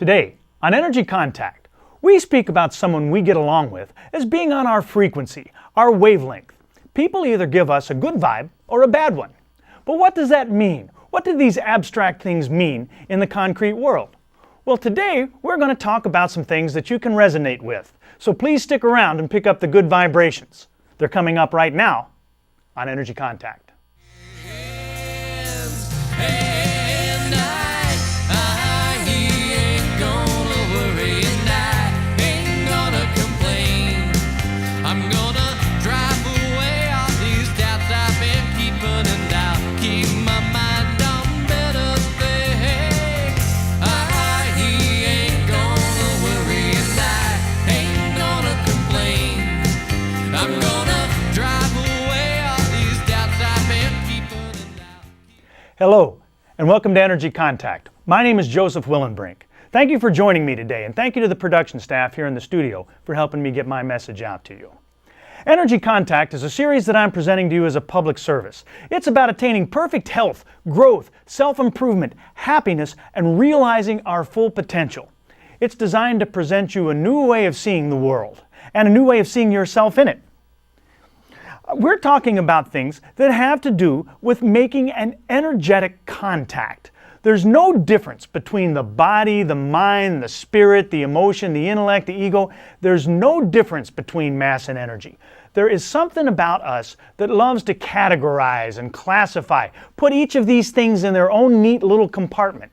Today, on Energy Contact, we speak about someone we get along with as being on our frequency, our wavelength. People either give us a good vibe or a bad one. But what does that mean? What do these abstract things mean in the concrete world? Well, today we're going to talk about some things that you can resonate with. So please stick around and pick up the good vibrations. They're coming up right now on Energy Contact. Hello, and welcome to Energy Contact. My name is Joseph Willenbrink. Thank you for joining me today, and thank you to the production staff here in the studio for helping me get my message out to you. Energy Contact is a series that I'm presenting to you as a public service. It's about attaining perfect health, growth, self-improvement, happiness, and realizing our full potential. It's designed to present you a new way of seeing the world, and a new way of seeing yourself in it. We're talking about things that have to do with making an energetic contact. There's no difference between the body, the mind, the spirit, the emotion, the intellect, the ego. There's no difference between mass and energy. There is something about us that loves to categorize and classify, put each of these things in their own neat little compartment.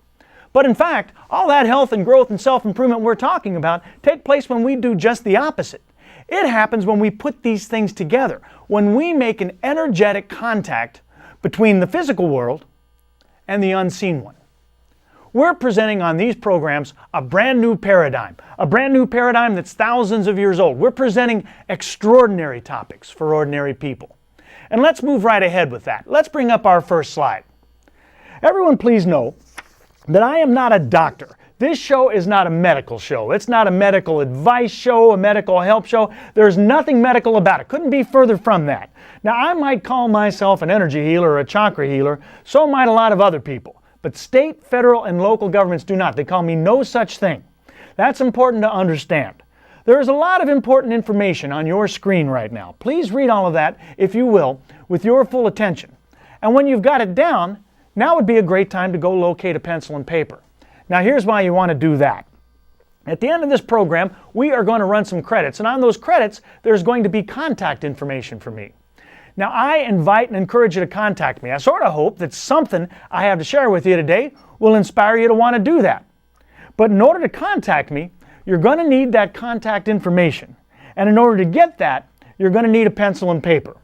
But in fact, all that health and growth and self-improvement we're talking about take place when we do just the opposite. It happens when we put these things together, when we make an energetic contact between the physical world and the unseen one. We're presenting on these programs a brand new paradigm that's thousands of years old. We're presenting extraordinary topics for ordinary people. And let's move right ahead with that. Let's bring up our first slide. Everyone please know that I am not a doctor. This show is not a medical show. It's not a medical advice show, a medical help show. There's nothing medical about it. Couldn't be further from that. Now, I might call myself an energy healer or a chakra healer. So might a lot of other people. But state, federal, and local governments do not. They call me no such thing. That's important to understand. There is a lot of important information on your screen right now. Please read all of that, if you will, with your full attention. And when you've got it down, now would be a great time to go locate a pencil and paper. Now here's why you want to do that. At the end of this program, we are going to run some credits, and on those credits, there's going to be contact information for me. Now I invite and encourage you to contact me. I sort of hope that something I have to share with you today will inspire you to want to do that. But in order to contact me, you're going to need that contact information. And in order to get that, you're going to need a pencil and paper.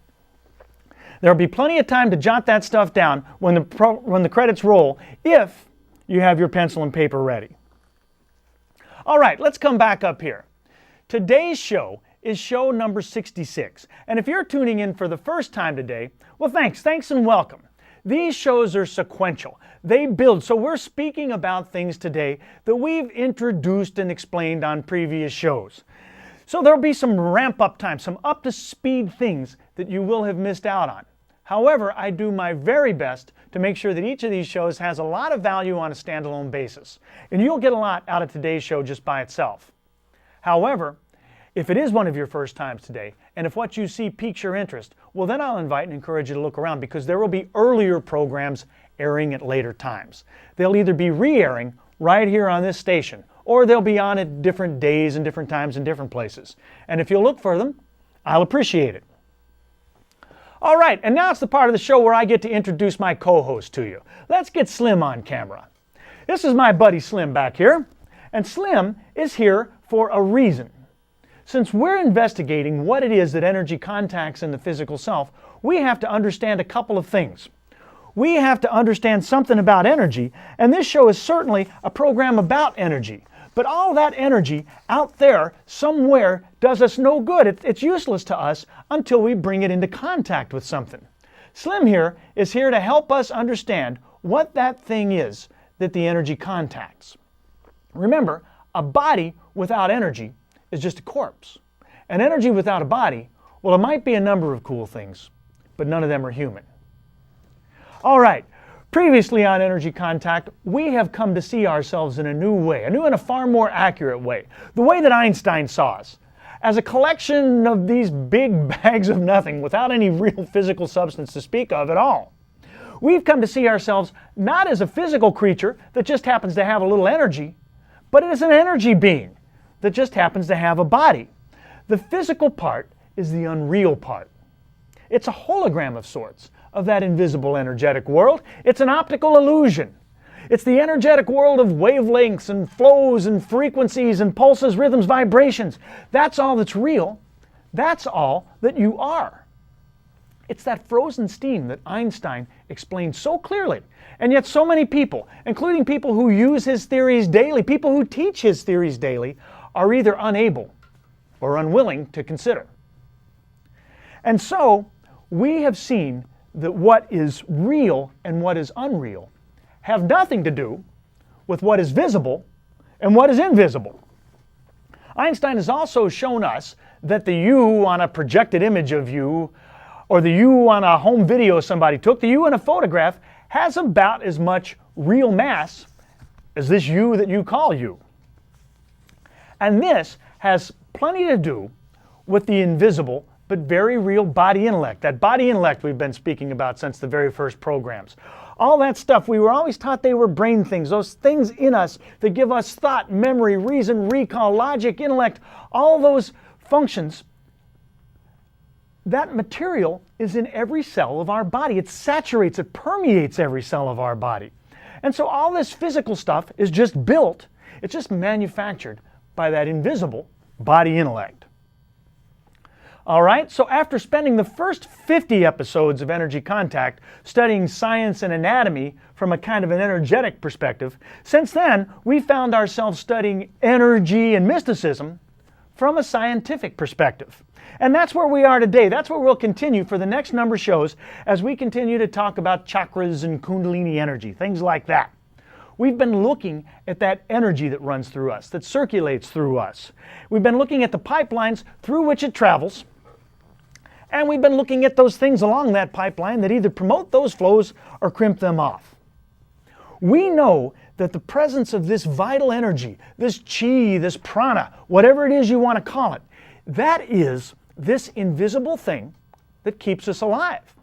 There'll be plenty of time to jot that stuff down when the credits roll, if you have your pencil and paper ready. All right, let's come back up here. Today's show is show number 66. And if you're tuning in for the first time today, well, thanks and welcome. These shows are sequential. They build. So we're speaking about things today that we've introduced and explained on previous shows. So there'll be some ramp up time, some up to speed things that you will have missed out on. However, I do my very best to make sure that each of these shows has a lot of value on a standalone basis. And you'll get a lot out of today's show just by itself. However, if it is one of your first times today, and if what you see piques your interest, well then I'll invite and encourage you to look around, because there will be earlier programs airing at later times. They'll either be re-airing right here on this station, or they'll be on at different days and different times and different places. And if you'll look for them, I'll appreciate it. All right, and now it's the part of the show where I get to introduce my co-host to you. Let's get Slim on camera. This is my buddy Slim back here, and Slim is here for a reason. Since we're investigating what it is that energy contacts in the physical self, we have to understand a couple of things. We have to understand something about energy, and this show is certainly a program about energy. But all that energy out there somewhere does us no good. It's useless to us until we bring it into contact with something. Slim here is here to help us understand what that thing is that the energy contacts. Remember, a body without energy is just a corpse. And energy without a body, well, it might be a number of cool things, but none of them are human. All right, Previously on Energy Contact, we have come to see ourselves in a new way, a new and a far more accurate way, the way that Einstein saw us, as a collection of these big bags of nothing without any real physical substance to speak of at all. We've come to see ourselves not as a physical creature that just happens to have a little energy, but as an energy being that just happens to have a body. The physical part is the unreal part. It's a hologram of sorts of that invisible energetic world. It's an optical illusion. It's the energetic world of wavelengths and flows and frequencies and pulses, rhythms, vibrations. That's all that's real. That's all that you are. It's that frozen steam that Einstein explained so clearly, and yet so many people, including people who use his theories daily, people who teach his theories daily, are either unable or unwilling to consider. And so, we have seen that what is real and what is unreal have nothing to do with what is visible and what is invisible. Einstein has also shown us that the you on a projected image of you, or the you on a home video somebody took, the you in a photograph, has about as much real mass as this you that you call you. And this has plenty to do with the invisible but very real body intellect, that body intellect we've been speaking about since the very first programs. All that stuff, we were always taught they were brain things, those things in us that give us thought, memory, reason, recall, logic, intellect, all those functions. That material is in every cell of our body. It saturates, it permeates every cell of our body. And so all this physical stuff is just built, it's just manufactured by that invisible body intellect. All right, so after spending the first 50 episodes of Energy Contact studying science and anatomy from a kind of an energetic perspective, since then we found ourselves studying energy and mysticism from a scientific perspective. And that's where we are today. That's where we'll continue for the next number of shows as we continue to talk about chakras and kundalini energy, things like that. We've been looking at that energy that runs through us, that circulates through us. We've been looking at the pipelines through which it travels. And we've been looking at those things along that pipeline that either promote those flows or crimp them off. We know that the presence of this vital energy, this chi, this prana, whatever it is you want to call it, that is this invisible thing that keeps us alive.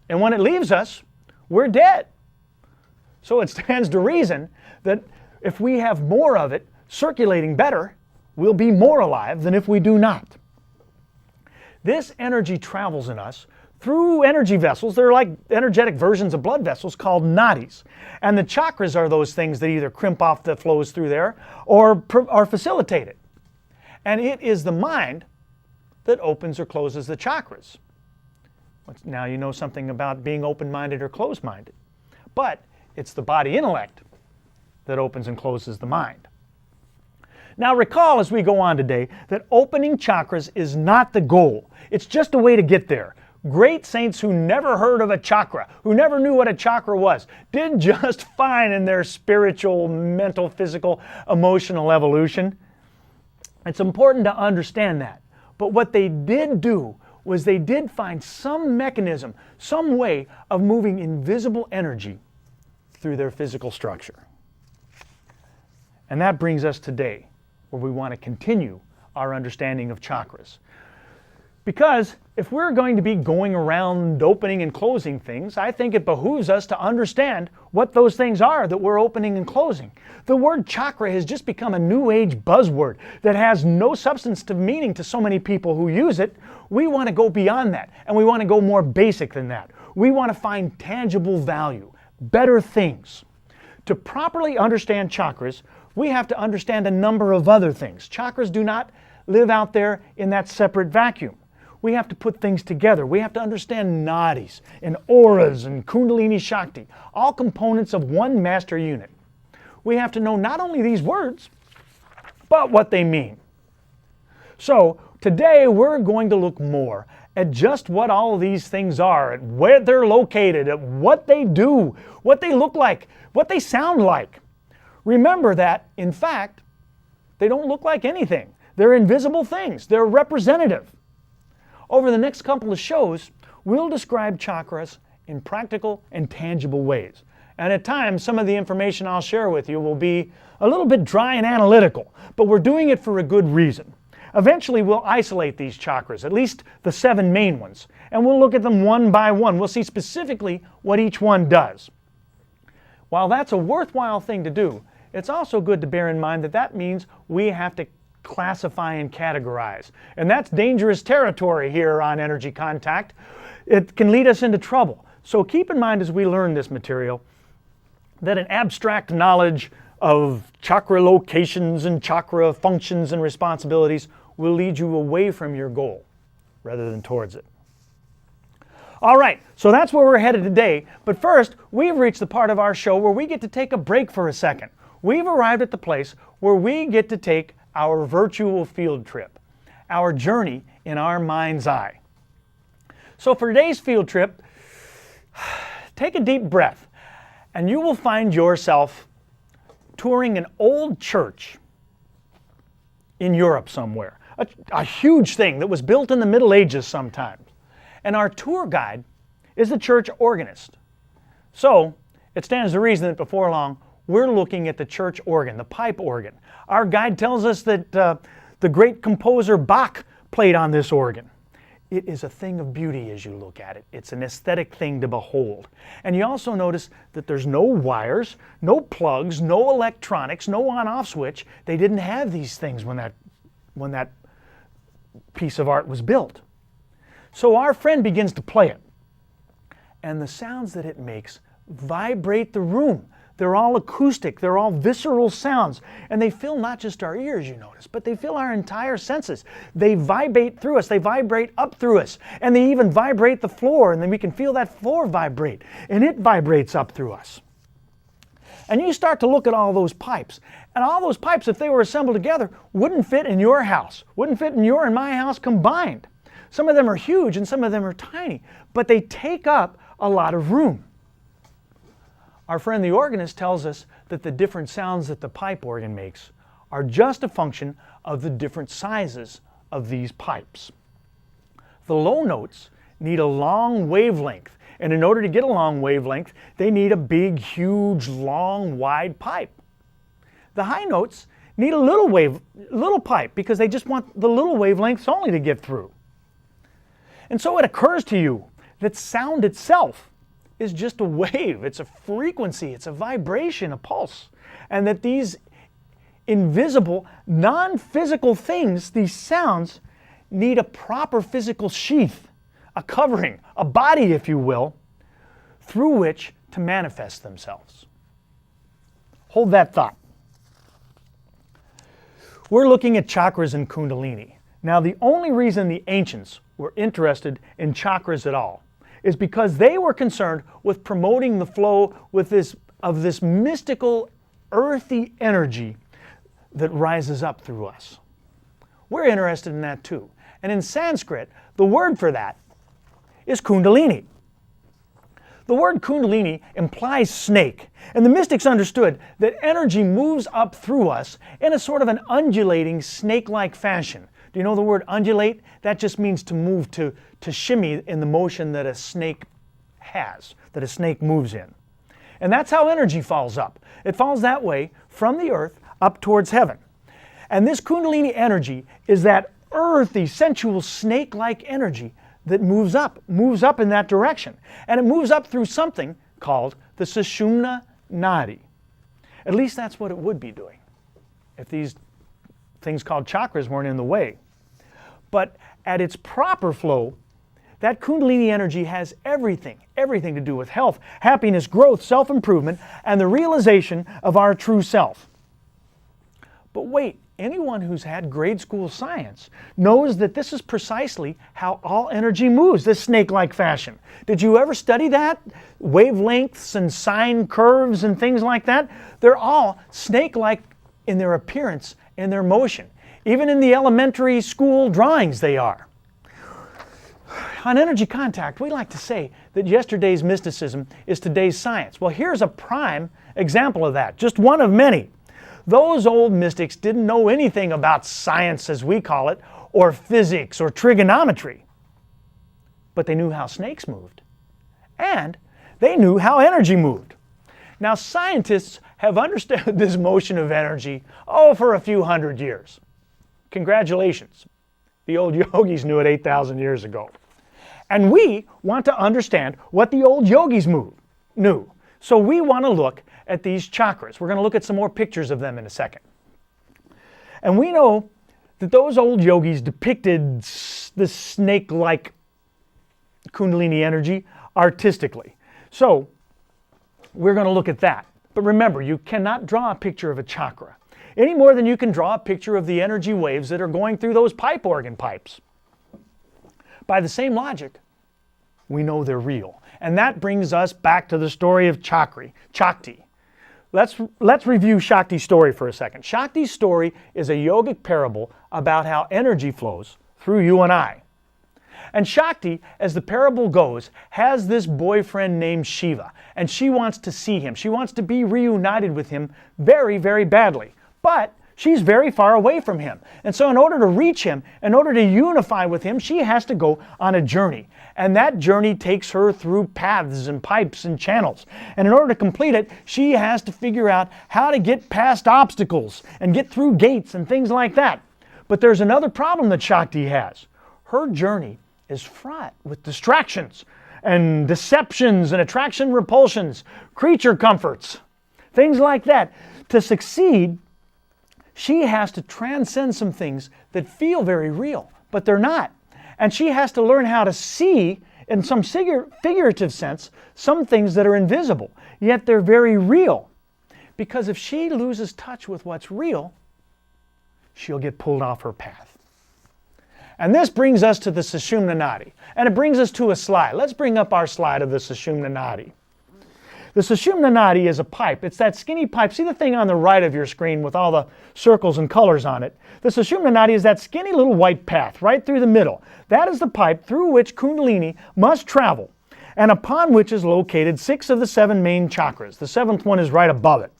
And when it leaves us, we're dead. So it stands to reason that if we have more of it circulating better, we'll be more alive than if we do not. This energy travels in us through energy vessels. They're like energetic versions of blood vessels called nadis. And the chakras are those things that either crimp off the flows through there or facilitate it. And it is the mind that opens or closes the chakras. Now you know something about being open-minded or closed-minded. But it's the body intellect that opens and closes the mind. Now recall as we go on today that opening chakras is not the goal. It's just a way to get there. Great saints who never heard of a chakra, who never knew what a chakra was, did just fine in their spiritual, mental, physical, emotional evolution. It's important to understand that. But what they did do was they did find some mechanism, some way of moving invisible energy through their physical structure. And that brings us today, where we want to continue our understanding of chakras. Because if we're going to be going around opening and closing things, I think it behooves us to understand what those things are that we're opening and closing. The word chakra has just become a new age buzzword that has no substance to meaning to so many people who use it. We want to go beyond that, and we want to go more basic than that. We want to find tangible value, better things. To properly understand chakras, we have to understand a number of other things. Chakras do not live out there in that separate vacuum. We have to put things together. We have to understand nadis and auras and kundalini shakti, all components of one master unit. We have to know not only these words, but what they mean. So today we're going to look more at just what all of these things are, at where they're located, at what they do, what they look like, what they sound like. Remember that, in fact, they don't look like anything. They're invisible things. They're representative. Over the next couple of shows, we'll describe chakras in practical and tangible ways. And at times, some of the information I'll share with you will be a little bit dry and analytical, but we're doing it for a good reason. Eventually, we'll isolate these chakras, at least the 7 main ones, and we'll look at them one by one. We'll see specifically what each one does. While that's a worthwhile thing to do, it's also good to bear in mind that that means we have to classify and categorize. And that's dangerous territory here on Energy Contact. It can lead us into trouble. So keep in mind as we learn this material that an abstract knowledge of chakra locations and chakra functions and responsibilities will lead you away from your goal rather than towards it. All right, so that's where we're headed today. But first, we've reached the part of our show where we get to take a break for a second. We've arrived at the place where we get to take our virtual field trip, our journey in our mind's eye. So for today's field trip, take a deep breath, and you will find yourself touring an old church in Europe somewhere. A huge thing that was built in the Middle Ages sometimes. And our tour guide is the church organist. So it stands to reason that before long, we're looking at the church organ, the pipe organ. Our guide tells us that the great composer Bach played on this organ. It is a thing of beauty as you look at it. It's an aesthetic thing to behold. And you also notice that there's no wires, no plugs, no electronics, no on-off switch. They didn't have these things when that piece of art was built. So our friend begins to play it. And the sounds that it makes vibrate the room. They're all acoustic, they're all visceral sounds, and they fill not just our ears, you notice, but they fill our entire senses. They vibrate through us, they vibrate up through us, and they even vibrate the floor, and then we can feel that floor vibrate, and it vibrates up through us. And you start to look at all those pipes, and all those pipes, if they were assembled together, wouldn't fit in your house, wouldn't fit in your and my house combined. Some of them are huge and some of them are tiny, but they take up a lot of room. Our friend the organist tells us that the different sounds that the pipe organ makes are just a function of the different sizes of these pipes. The low notes need a long wavelength, and in order to get a long wavelength, they need a big, huge, long, wide pipe. The high notes need a little pipe because they just want the little wavelengths only to get through. And so it occurs to you that sound itself is just a wave, it's a frequency, it's a vibration, a pulse, and that these invisible, non-physical things, these sounds, need a proper physical sheath, a covering, a body, if you will, through which to manifest themselves. Hold that thought. We're looking at chakras and kundalini. Now, the only reason the ancients were interested in chakras at all is because they were concerned with promoting the flow of this mystical, earthy energy that rises up through us. We're interested in that too. And in Sanskrit, the word for that is kundalini. The word kundalini implies snake, and the mystics understood that energy moves up through us in a sort of an undulating, snake-like fashion. Do you know the word undulate? That just means to move, to shimmy in the motion that a snake has, that a snake moves in. And that's how energy falls up. It falls that way from the earth up towards heaven. And this kundalini energy is that earthy, sensual, snake-like energy that moves up in that direction. And it moves up through something called the Sushumna Nadi. At least that's what it would be doing if these things called chakras weren't in the way. But at its proper flow, that kundalini energy has everything to do with health, happiness, growth, self-improvement, and the realization of our true self. But wait, anyone who's had grade school science knows that this is precisely how all energy moves, this snake-like fashion. Did you ever study that? Wavelengths and sine curves and things like that? They're all snake-like in their appearance and their motion. Even in the elementary school drawings they are. On Energy Contact, we like to say that yesterday's mysticism is today's science. Well, here's a prime example of that, just one of many. Those old mystics didn't know anything about science as we call it, or physics or trigonometry. But they knew how snakes moved. and they knew how energy moved. Now, scientists have understood this motion of energy, for a few hundred years. Congratulations. The old yogis knew it 8,000 years ago. And we want to understand what the old yogis knew. So we want to look at these chakras. We're going to look at some more pictures of them in a second. And we know that those old yogis depicted the snake-like Kundalini energy artistically. So we're going to look at that. But remember, you cannot draw a picture of a chakra any more than you can draw a picture of the energy waves that are going through those pipe organ pipes. By the same logic, we know they're real. And that brings us back to the story of Shakti. Let's review Shakti's story for a second. Shakti's story is a yogic parable about how energy flows through you and I. And Shakti, as the parable goes, has this boyfriend named Shiva, and she wants to see him. She wants to be reunited with him very, very badly. But she's very far away from him. And so in order to reach him, in order to unify with him, she has to go on a journey. And that journey takes her through paths and pipes and channels. And in order to complete it, she has to figure out how to get past obstacles and get through gates and things like that. But there's another problem that Shakti has. Her journey is fraught with distractions and deceptions and attraction repulsions, creature comforts, things like that. To succeed, she has to transcend some things that feel very real, but they're not. And she has to learn how to see, in some figurative sense, some things that are invisible, yet they're very real. Because if she loses touch with what's real, she'll get pulled off her path. And this brings us to the Sushumna Nadi. And it brings us to a slide. Let's bring up our slide of the Sushumna Nadi. The Sushumna Nadi is a pipe. It's that skinny pipe. See the thing on the right of your screen with all the circles and colors on it? The Sushumna Nadi is that skinny little white path right through the middle. That is the pipe through which Kundalini must travel, and upon which is located 6 of the 7 main chakras. The 7th one is right above it.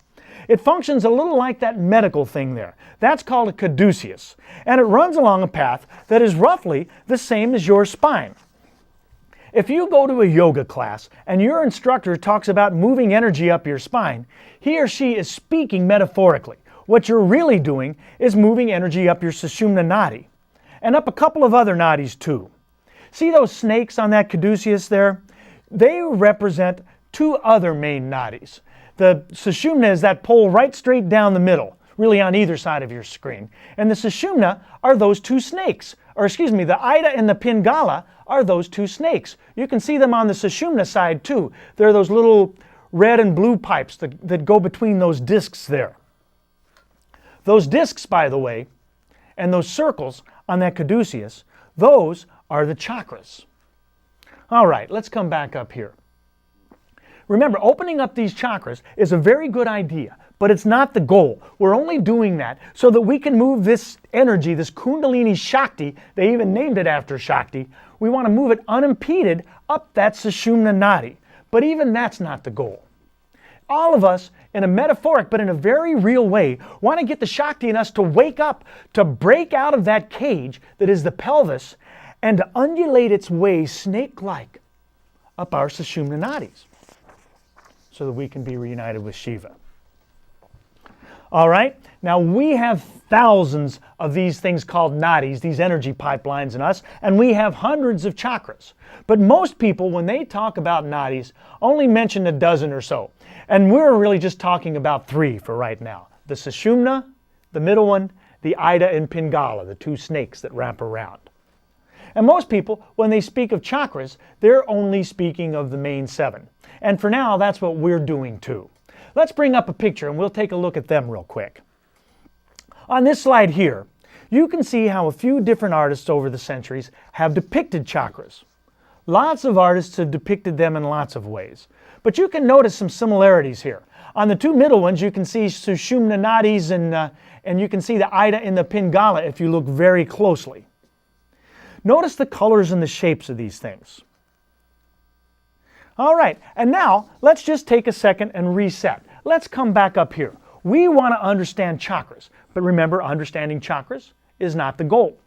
It functions a little like that medical thing there. That's called a caduceus, and it runs along a path that is roughly the same as your spine. If you go to a yoga class and your instructor talks about moving energy up your spine, he or she is speaking metaphorically. What you're really doing is moving energy up your Sushumna Nadi, and up a couple of other nadis too. See those snakes on that caduceus there? They represent 2 other main nadis. The Sushumna is that pole right straight down the middle, really on either side of your screen. And the Sushumna are those 2 snakes, the Ida and the Pingala are those 2 snakes. You can see them on the Sushumna side too. They're those little red and blue pipes that go between those discs there. Those discs, by the way, and those circles on that caduceus, those are the chakras. All right, let's come back up here. Remember, opening up these chakras is a very good idea, but it's not the goal. We're only doing that so that we can move this energy, this Kundalini Shakti, they even named it after Shakti, we want to move it unimpeded up that Sushumna Nadi. But even that's not the goal. All of us, in a metaphoric but in a very real way, want to get the Shakti in us to wake up, to break out of that cage that is the pelvis, and to undulate its way snake-like up our Sushumna Nadis, so that we can be reunited with Shiva. All right, now we have thousands of these things called nadis, these energy pipelines in us, and we have hundreds of chakras. But most people, when they talk about nadis, only mention a dozen or so. And we're really just talking about 3 for right now. The Sushumna, the middle one, the Ida and Pingala, the 2 snakes that wrap around. And most people, when they speak of chakras, they're only speaking of the main 7. And for now, that's what we're doing too. Let's bring up a picture and we'll take a look at them real quick. On this slide here, you can see how a few different artists over the centuries have depicted chakras. Lots of artists have depicted them in lots of ways. But you can notice some similarities here. On the 2 middle ones, you can see Sushumna Nadis and you can see the Ida and the Pingala if you look very closely. Notice the colors and the shapes of these things. All right, and now let's just take a second and reset. Let's come back up here. We want to understand chakras, but remember, understanding chakras is not the goal.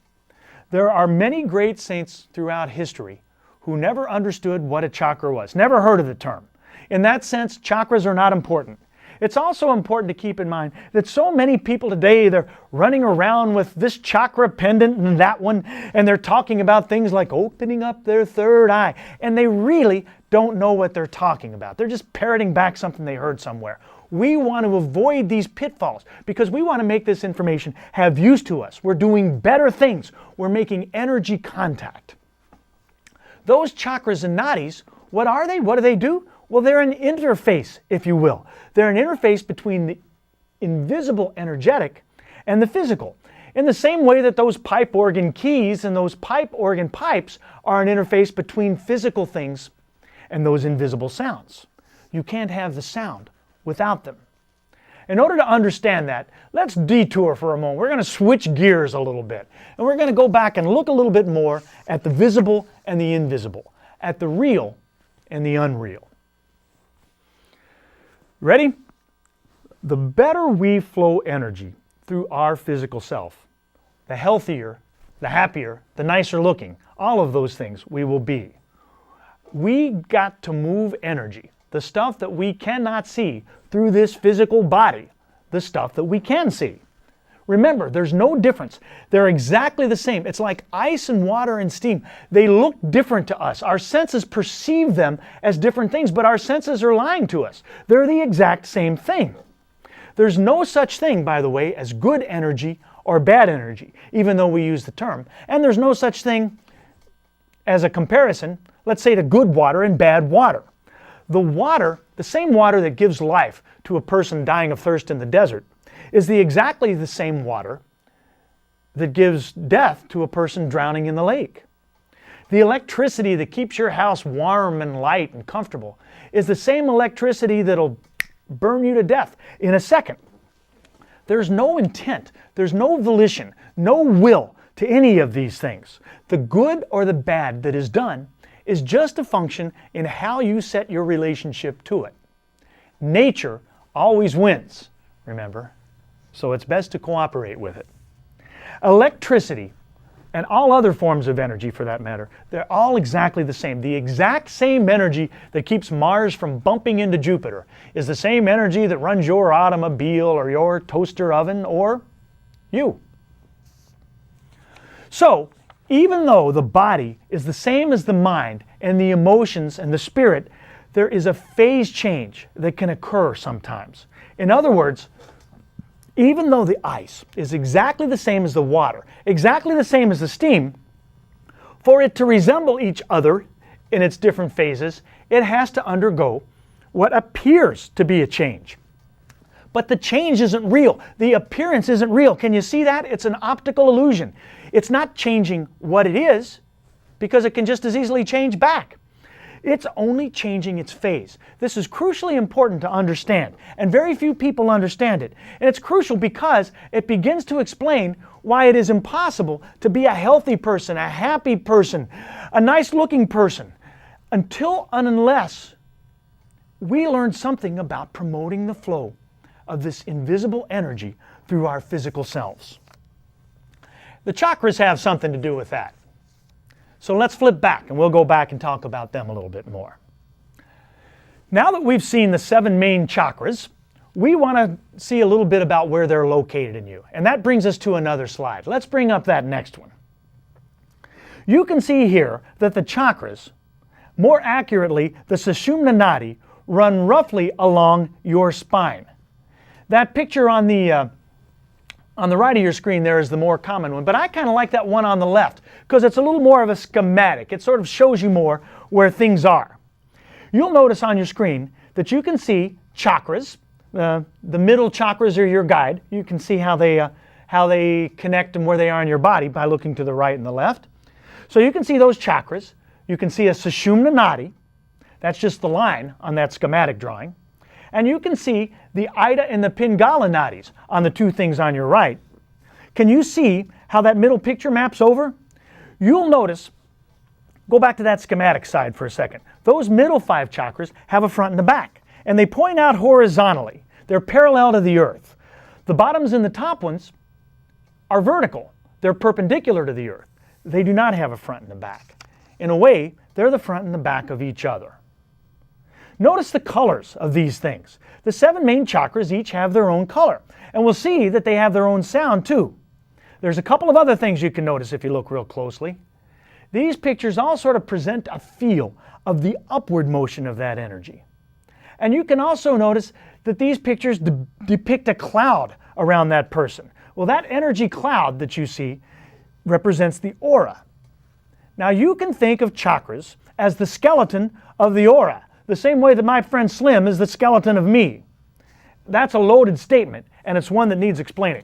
There are many great saints throughout history who never understood what a chakra was, never heard of the term. In that sense, chakras are not important. It's also important to keep in mind that so many people today, they're running around with this chakra pendant and that one, and they're talking about things like opening up their third eye, and they really don't know what they're talking about. They're just parroting back something they heard somewhere. We want to avoid these pitfalls because we want to make this information have use to us. We're doing better things. We're making energy contact. Those chakras and nadis, what are they? What do they do? Well, they're an interface, if you will. They're an interface between the invisible energetic and the physical. In the same way that those pipe organ keys and those pipe organ pipes are an interface between physical things and those invisible sounds. You can't have the sound without them. In order to understand that, let's detour for a moment. We're going to switch gears a little bit. And we're going to go back and look a little bit more at the visible and the invisible, at the real and the unreal. Ready? The better we flow energy through our physical self, the healthier, the happier, the nicer looking, all of those things we will be. We got to move energy, the stuff that we cannot see, through this physical body, the stuff that we can see. Remember, there's no difference. They're exactly the same. It's like ice and water and steam. They look different to us. Our senses perceive them as different things, but our senses are lying to us. They're the exact same thing. There's no such thing, by the way, as good energy or bad energy, even though we use the term. And there's no such thing as a comparison, let's say, to good water and bad water. The water, the same water that gives life to a person dying of thirst in the desert, is exactly the same water that gives death to a person drowning in the lake. The electricity that keeps your house warm and light and comfortable is the same electricity that'll burn you to death in a second. There's no intent, there's no volition, no will to any of these things. The good or the bad that is done is just a function in how you set your relationship to it. Nature always wins, remember? So it's best to cooperate with it. Electricity and all other forms of energy for that matter, they're all exactly the same. The exact same energy that keeps Mars from bumping into Jupiter is the same energy that runs your automobile or your toaster oven or you. So, even though the body is the same as the mind and the emotions and the spirit, there is a phase change that can occur sometimes. In other words, even though the ice is exactly the same as the water, exactly the same as the steam, for it to resemble each other in its different phases, it has to undergo what appears to be a change. But the change isn't real. The appearance isn't real. Can you see that? It's an optical illusion. It's not changing what it is, because it can just as easily change back. It's only changing its phase. This is crucially important to understand, and very few people understand it. And it's crucial because it begins to explain why it is impossible to be a healthy person, a happy person, a nice-looking person, until and unless we learn something about promoting the flow of this invisible energy through our physical selves. The chakras have something to do with that. So let's flip back and we'll go back and talk about them a little bit more. Now that we've seen the 7 main chakras, we want to see a little bit about where they're located in you. And that brings us to another slide. Let's bring up that next one. You can see here that the chakras, more accurately the Sushumna Nadi, run roughly along your spine. That picture on the right of your screen there is the more common one, but I kind of like that one on the left because it's a little more of a schematic. It sort of shows you more where things are. You'll notice on your screen that you can see chakras. The middle chakras are your guide. You can see how they connect and where they are in your body by looking to the right and the left. So you can see those chakras. You can see a Sushumna Nadi. That's just the line on that schematic drawing. And you can see the Ida and the Pingala Nadis on the 2 things on your right. Can you see how that middle picture maps over? You'll notice, go back to that schematic side for a second. Those middle 5 chakras have a front and a back, and they point out horizontally. They're parallel to the earth. The bottoms and the top ones are vertical. They're perpendicular to the earth. They do not have a front and a back. In a way, They're the front and the back of each other. Notice the colors of these things. The 7 main chakras each have their own color, and we'll see that they have their own sound too. There's a couple of other things you can notice if you look real closely. These pictures all sort of present a feel of the upward motion of that energy. And you can also notice that these pictures depict a cloud around that person. Well, that energy cloud that you see represents the aura. Now you can think of chakras as the skeleton of the aura, the same way that my friend Slim is the skeleton of me. That's a loaded statement, and it's one that needs explaining.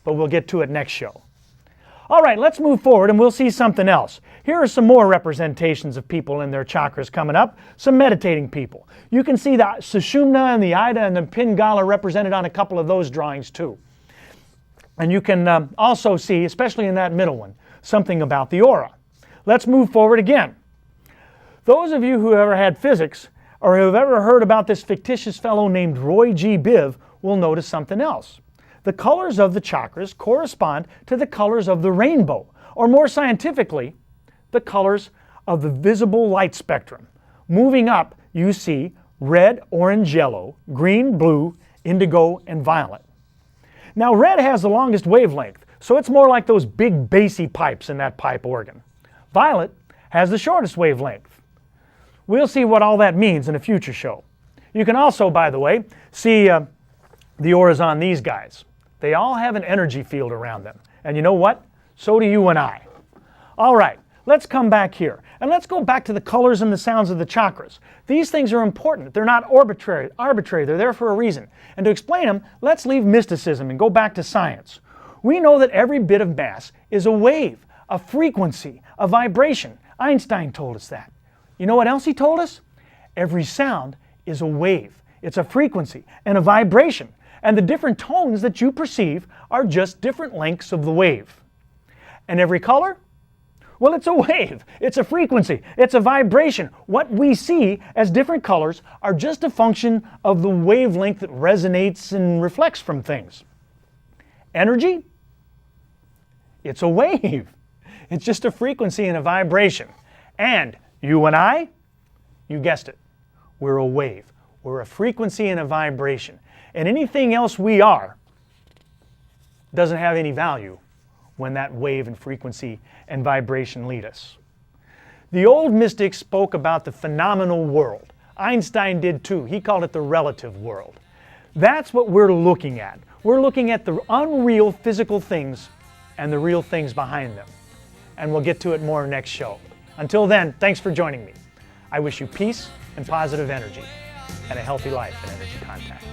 But we'll get to it next show. All right, let's move forward and we'll see something else. Here are some more representations of people and their chakras coming up, some meditating people. You can see the Sushumna and the Ida and the Pingala represented on a couple of those drawings too. And you can also see, especially in that middle one, something about the aura. Let's move forward again. Those of you who ever had physics or who have ever heard about this fictitious fellow named Roy G. Biv will notice something else. The colors of the chakras correspond to the colors of the rainbow, or more scientifically, the colors of the visible light spectrum. Moving up, you see red, orange, yellow, green, blue, indigo, and violet. Now red has the longest wavelength, so it's more like those big bassy pipes in that pipe organ. Violet has the shortest wavelength. We'll see what all that means in a future show. You can also, by the way, see the auras on these guys. They all have an energy field around them. And you know what? So do you and I. All right, let's come back here. And let's go back to the colors and the sounds of the chakras. These things are important. They're not arbitrary. They're there for a reason. And to explain them, let's leave mysticism and go back to science. We know that every bit of mass is a wave, a frequency, a vibration. Einstein told us that. You know what else he told us? Every sound is a wave. It's a frequency and a vibration. And the different tones that you perceive are just different lengths of the wave. And every color? Well, it's a wave. It's a frequency. It's a vibration. What we see as different colors are just a function of the wavelength that resonates and reflects from things. Energy? It's a wave. It's just a frequency and a vibration. And you and I, you guessed it, we're a wave. We're a frequency and a vibration. And anything else we are doesn't have any value when that wave and frequency and vibration lead us. The old mystics spoke about the phenomenal world. Einstein did too. He called it the relative world. That's what we're looking at. We're looking at the unreal physical things and the real things behind them. And we'll get to it more next show. Until then, thanks for joining me. I wish you peace and positive energy and a healthy life in Energy Contact.